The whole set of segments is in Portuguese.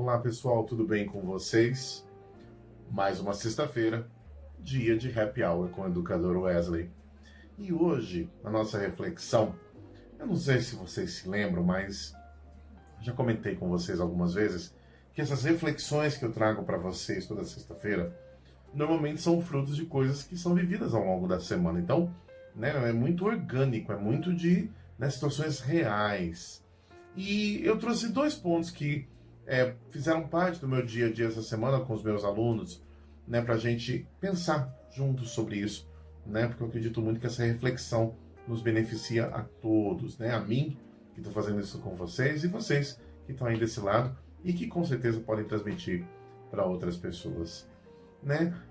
Olá pessoal, tudo bem com vocês? Mais uma sexta-feira, dia de Happy Hour com o educador Wesley. E hoje, a nossa reflexão, eu não sei se vocês se lembram, mas já comentei com vocês algumas vezes que essas reflexões que eu trago para vocês toda sexta-feira, normalmente são frutos de coisas que são vividas ao longo da semana. Então, é muito orgânico, é muito de situações reais. E eu trouxe dois pontos que fizeram parte do meu dia a dia essa semana com os meus alunos, para a gente pensar juntos sobre isso, porque eu acredito muito que essa reflexão nos beneficia a todos, a mim, que estou fazendo isso com vocês, e vocês que estão aí desse lado e que com certeza podem transmitir para outras pessoas.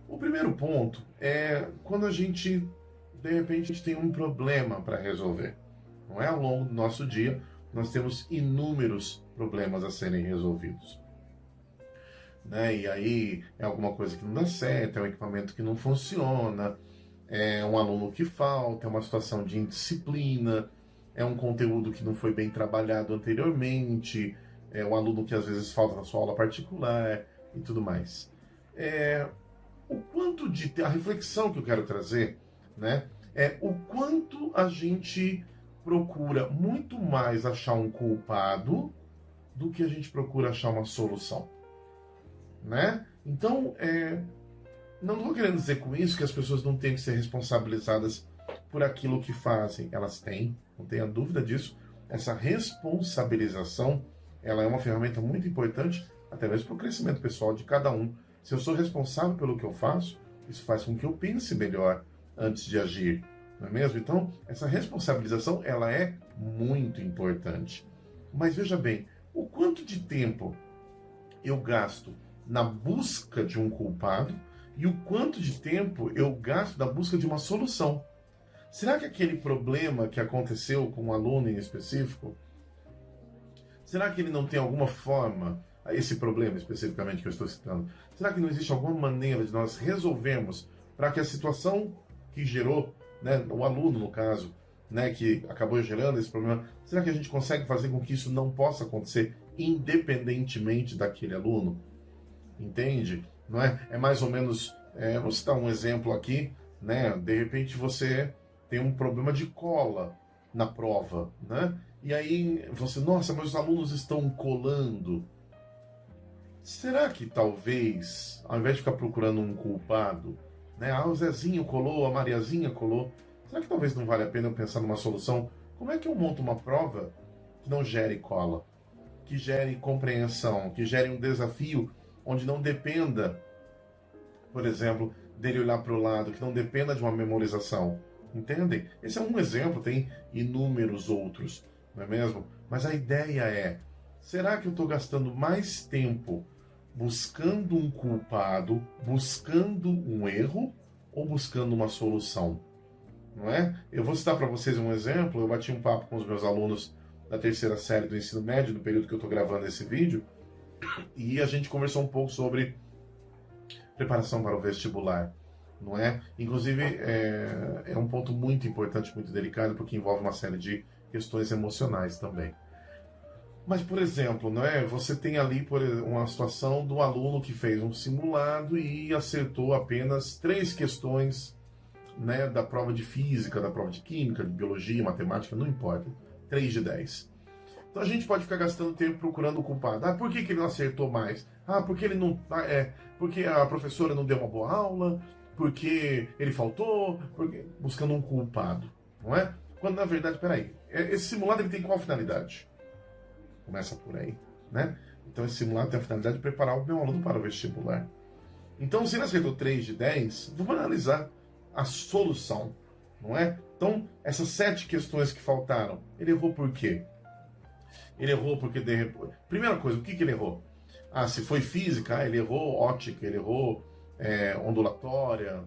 O primeiro ponto é quando a gente, de repente, tem um problema para resolver. Não é? Ao longo do nosso dia, nós temos inúmeros problemas a serem resolvidos. E aí é alguma coisa que não dá certo, é um equipamento que não funciona, é um aluno que falta, é uma situação de indisciplina, é um conteúdo que não foi bem trabalhado anteriormente, é um aluno que às vezes falta na sua aula particular e tudo mais. A reflexão que eu quero trazer, é o quanto a gente procura muito mais achar um culpado do que a gente procura achar uma solução, Então, não estou querendo dizer com isso que as pessoas não têm que ser responsabilizadas por aquilo que fazem. Elas têm, não tenha dúvida disso. Essa responsabilização, ela é uma ferramenta muito importante, até mesmo para o crescimento pessoal de cada um. Se eu sou responsável pelo que eu faço, isso faz com que eu pense melhor antes de agir, não é mesmo? Então, essa responsabilização, ela é muito importante. Mas veja bem, o quanto de tempo eu gasto na busca de um culpado e o quanto de tempo eu gasto na busca de uma solução. Será que aquele problema que aconteceu com um aluno em específico, será que ele não tem alguma forma, esse problema especificamente que eu estou citando, será que não existe alguma maneira de nós resolvermos para que a situação que gerou, o aluno no caso, que acabou gerando esse problema, será que a gente consegue fazer com que isso não possa acontecer independentemente daquele aluno? Entende? Não é? É mais ou menos, vou citar um exemplo aqui, de repente você tem um problema de cola na prova, e aí você, nossa, mas os alunos estão colando. Será que talvez, ao invés de ficar procurando um culpado, o Zezinho colou, a Mariazinha colou, será que talvez não vale a pena eu pensar numa solução? Como é que eu monto uma prova que não gere cola, que gere compreensão, que gere um desafio onde não dependa, por exemplo, dele olhar para o lado, que não dependa de uma memorização? Entendem? Esse é um exemplo, tem inúmeros outros, não é mesmo? Mas a ideia é, será que eu estou gastando mais tempo buscando um culpado, buscando um erro ou buscando uma solução? Não é? Eu vou citar para vocês um exemplo. Eu bati um papo com os meus alunos da terceira série do ensino médio, no período que eu estou gravando esse vídeo, e a gente conversou um pouco sobre preparação para o vestibular, não é? Inclusive, é um ponto muito importante, muito delicado, porque envolve uma série de questões emocionais também. Mas, por exemplo, você tem ali uma situação do aluno que fez um simulado e acertou apenas 3 questões da prova de física, da prova de química, de biologia, matemática, não importa. 3 de 10. Então a gente pode ficar gastando tempo procurando o culpado. Por que ele não acertou mais? Porque ele não. Porque a professora não deu uma boa aula, porque ele faltou, buscando um culpado, não é? Quando na verdade, peraí, esse simulado ele tem qual finalidade? Começa por aí, Então esse simulado tem a finalidade de preparar o meu aluno para o vestibular. Então, se ele acertou 3 de 10, vamos analisar a solução, não é? Então, essas 7 questões que faltaram, ele errou por quê? Ele errou porque, primeira coisa, o que ele errou? Se foi física, ele errou ótica, ele errou ondulatória,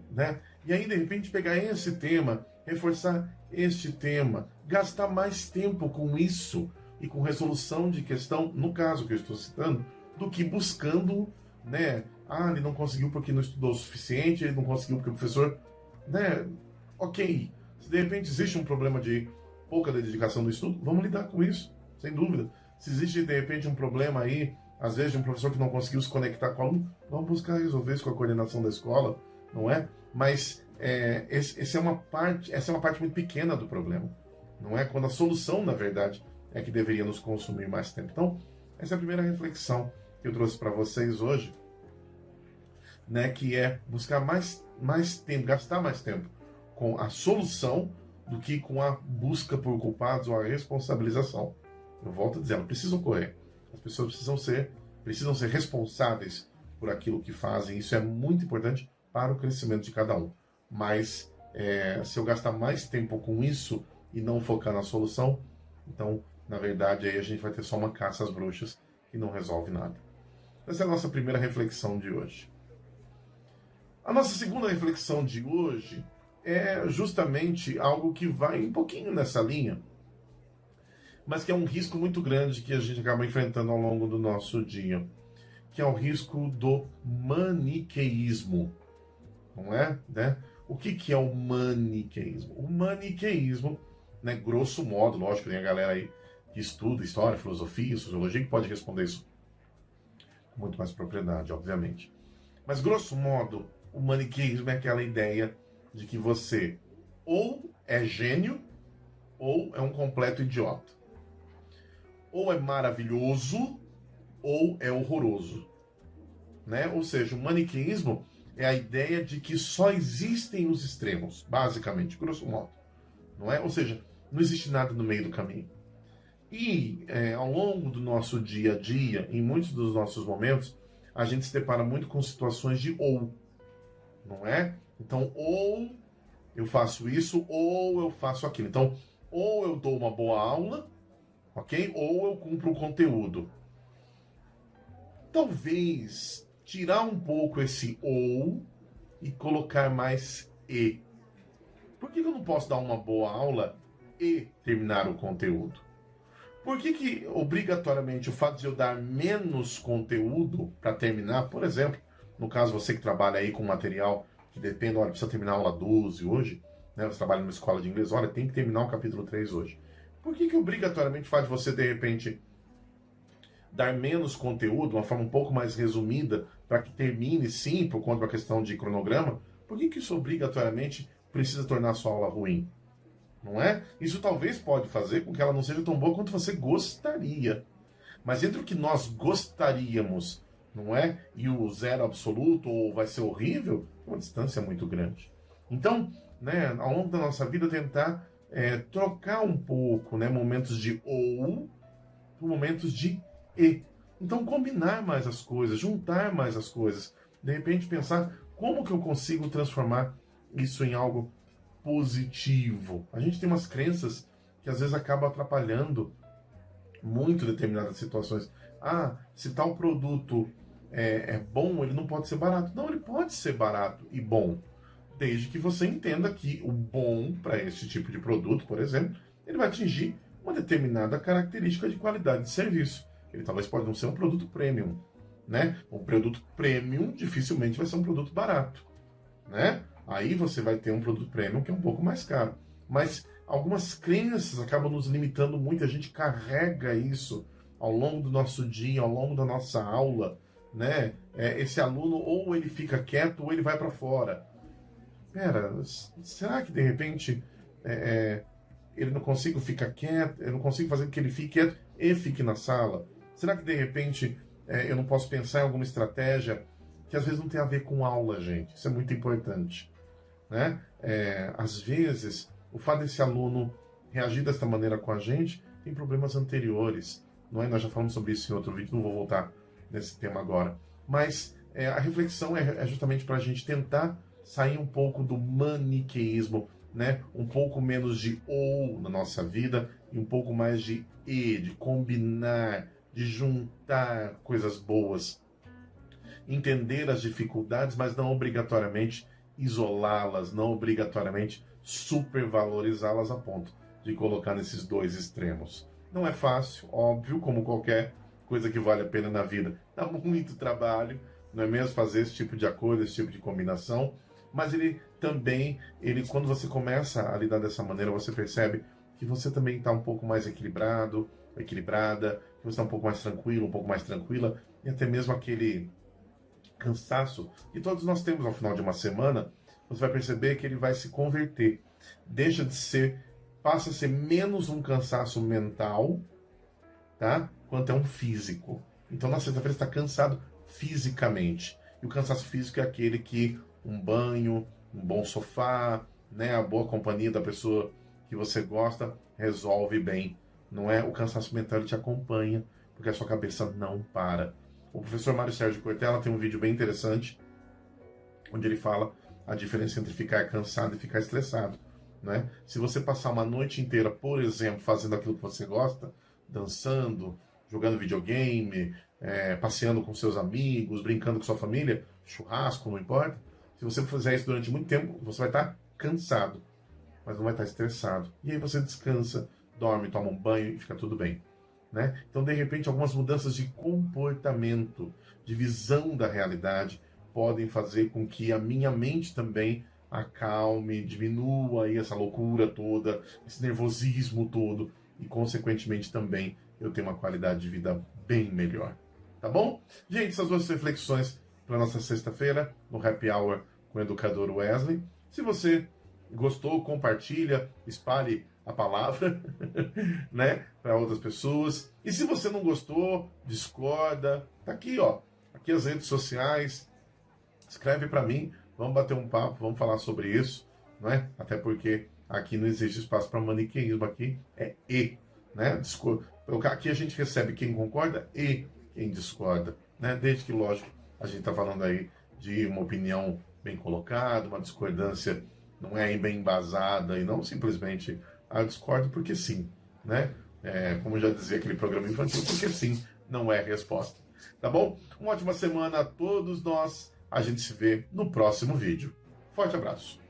E aí, de repente, pegar esse tema, reforçar este tema, gastar mais tempo com isso e com resolução de questão, no caso que eu estou citando, do que buscando, ele não conseguiu porque não estudou o suficiente, ele não conseguiu porque o professor, Ok, se de repente existe um problema de pouca dedicação no estudo, vamos lidar com isso, sem dúvida. Se existe de repente um problema aí às vezes de um professor que não conseguiu se conectar com o aluno, vamos buscar resolver isso com a coordenação da escola, não é? Mas essa é uma parte muito pequena do problema, não é? Quando a solução, na verdade, é que deveria nos consumir mais tempo. Então, essa é a primeira reflexão que eu trouxe para vocês hoje, né? Que é buscar mais tempo, gastar mais tempo com a solução do que com a busca por culpados ou a responsabilização. Eu volto a dizer, ela precisa ocorrer. As pessoas precisam ser responsáveis por aquilo que fazem. Isso é muito importante para o crescimento de cada um. Mas se eu gastar mais tempo com isso e não focar na solução, então, na verdade, aí a gente vai ter só uma caça às bruxas que não resolve nada. Essa é a nossa primeira reflexão de hoje. A nossa segunda reflexão de hoje é justamente algo que vai um pouquinho nessa linha, mas que é um risco muito grande que a gente acaba enfrentando ao longo do nosso dia, que é o risco do maniqueísmo, não é? Né? O que é o maniqueísmo? O maniqueísmo, né, grosso modo, lógico, tem a galera aí que estuda história, filosofia, sociologia, que pode responder isso com muito mais propriedade, obviamente. Mas, grosso modo, o maniqueísmo é aquela ideia de que você ou é gênio ou é um completo idiota. Ou é maravilhoso ou é horroroso. Né? Ou seja, o maniqueísmo é a ideia de que só existem os extremos, basicamente, grosso modo. Não é? Ou seja, não existe nada no meio do caminho. E ao longo do nosso dia a dia, em muitos dos nossos momentos, a gente se depara muito com situações de ou. Não é? Então, ou eu faço isso, ou eu faço aquilo. Então, ou eu dou uma boa aula, ok? Ou eu cumpro o conteúdo. Talvez tirar um pouco esse ou e colocar mais e. Por que eu não posso dar uma boa aula e terminar o conteúdo? Por que obrigatoriamente o fato de eu dar menos conteúdo para terminar, por exemplo, no caso você que trabalha aí com material que depende, olha, precisa terminar a aula 12 hoje, né? Você trabalha numa escola de inglês, olha, tem que terminar o capítulo 3 hoje. Por que obrigatoriamente faz você, de repente, dar menos conteúdo, uma forma um pouco mais resumida, para que termine, sim, por conta da questão de cronograma? Por que isso obrigatoriamente precisa tornar a sua aula ruim? Não é? Isso talvez pode fazer com que ela não seja tão boa quanto você gostaria. Mas entre o que nós gostaríamos, não é? E o zero absoluto, ou vai ser horrível, uma distância muito grande. Então, né, ao longo da nossa vida, tentar trocar um pouco, né, momentos de ou por momentos de e. Então, combinar mais as coisas, juntar mais as coisas. De repente, pensar como que eu consigo transformar isso em algo positivo. A gente tem umas crenças que às vezes acabam atrapalhando muito determinadas situações. Ah, se tal produto é bom, ele não pode ser barato. Não, ele pode ser barato e bom, desde que você entenda que o bom para esse tipo de produto, por exemplo, ele vai atingir uma determinada característica de qualidade de serviço. Ele talvez pode não ser um produto premium, né? Um produto premium dificilmente vai ser um produto barato, né? Aí você vai ter um produto premium que é um pouco mais caro. Mas algumas crenças acabam nos limitando muito. A gente carrega isso ao longo do nosso dia, ao longo da nossa aula, né? Esse aluno ou ele fica quieto ou ele vai para fora. Pera, será que de repente ele não consigo ficar quieto? Eu não consigo fazer com que ele fique quieto e fique na sala? Será que de repente eu não posso pensar em alguma estratégia que às vezes não tem a ver com aula, gente? Isso é muito importante. Né? Às vezes, o fato desse aluno reagir desta maneira com a gente tem problemas anteriores. Não é? Nós já falamos sobre isso em outro vídeo, não vou voltar nesse tema agora. Mas a reflexão é justamente para a gente tentar sair um pouco do maniqueísmo, né? Um pouco menos de ou na nossa vida e um pouco mais de e, de combinar, de juntar coisas boas. Entender as dificuldades, mas não obrigatoriamente isolá-las, não obrigatoriamente supervalorizá-las a ponto de colocar nesses dois extremos. Não é fácil, óbvio, como qualquer coisa que vale a pena na vida. Dá muito trabalho, não é mesmo, fazer esse tipo de acordo, esse tipo de combinação, mas ele também, quando você começa a lidar dessa maneira, você percebe que você também está um pouco mais equilibrado, equilibrada, que você está um pouco mais tranquilo, um pouco mais tranquila, e até mesmo aquele cansaço que todos nós temos ao final de uma semana, você vai perceber que ele vai se converter. Deixa de ser, passa a ser menos um cansaço mental, tá? Quanto é um físico. Então na sexta-feira você está cansado fisicamente. E o cansaço físico é aquele que um banho, um bom sofá, né, a boa companhia da pessoa que você gosta resolve bem. Não é? O cansaço mental, ele te acompanha, porque a sua cabeça não para. O professor Mário Sérgio Cortella tem um vídeo bem interessante, onde ele fala a diferença entre ficar cansado e ficar estressado. Né? Se você passar uma noite inteira, por exemplo, fazendo aquilo que você gosta, dançando, jogando videogame, passeando com seus amigos, brincando com sua família, churrasco, não importa. Se você fizer isso durante muito tempo, você vai estar cansado, mas não vai estar estressado. E aí você descansa, dorme, toma um banho e fica tudo bem. Né? Então, de repente, algumas mudanças de comportamento, de visão da realidade, podem fazer com que a minha mente também acalme, diminua aí essa loucura toda, esse nervosismo todo, e, consequentemente, também eu tenho uma qualidade de vida bem melhor. Tá bom? Gente, essas duas reflexões para nossa sexta-feira, no Happy Hour com o educador Wesley. Se você gostou, compartilha, espalhe a palavra, né, para outras pessoas. E se você não gostou, discorda, tá aqui, ó, aqui as redes sociais, escreve para mim, vamos bater um papo, vamos falar sobre isso, né? Até porque aqui não existe espaço para maniqueísmo, aqui é né? Aqui a gente recebe quem concorda e quem discorda, né? Desde que, lógico, a gente está falando aí de uma opinião bem colocada, uma discordância não é bem embasada e não simplesmente discordo porque sim, né? Como já dizia aquele programa infantil, porque sim não é resposta. Tá bom? Uma ótima semana a todos nós. A gente se vê no próximo vídeo. Forte abraço.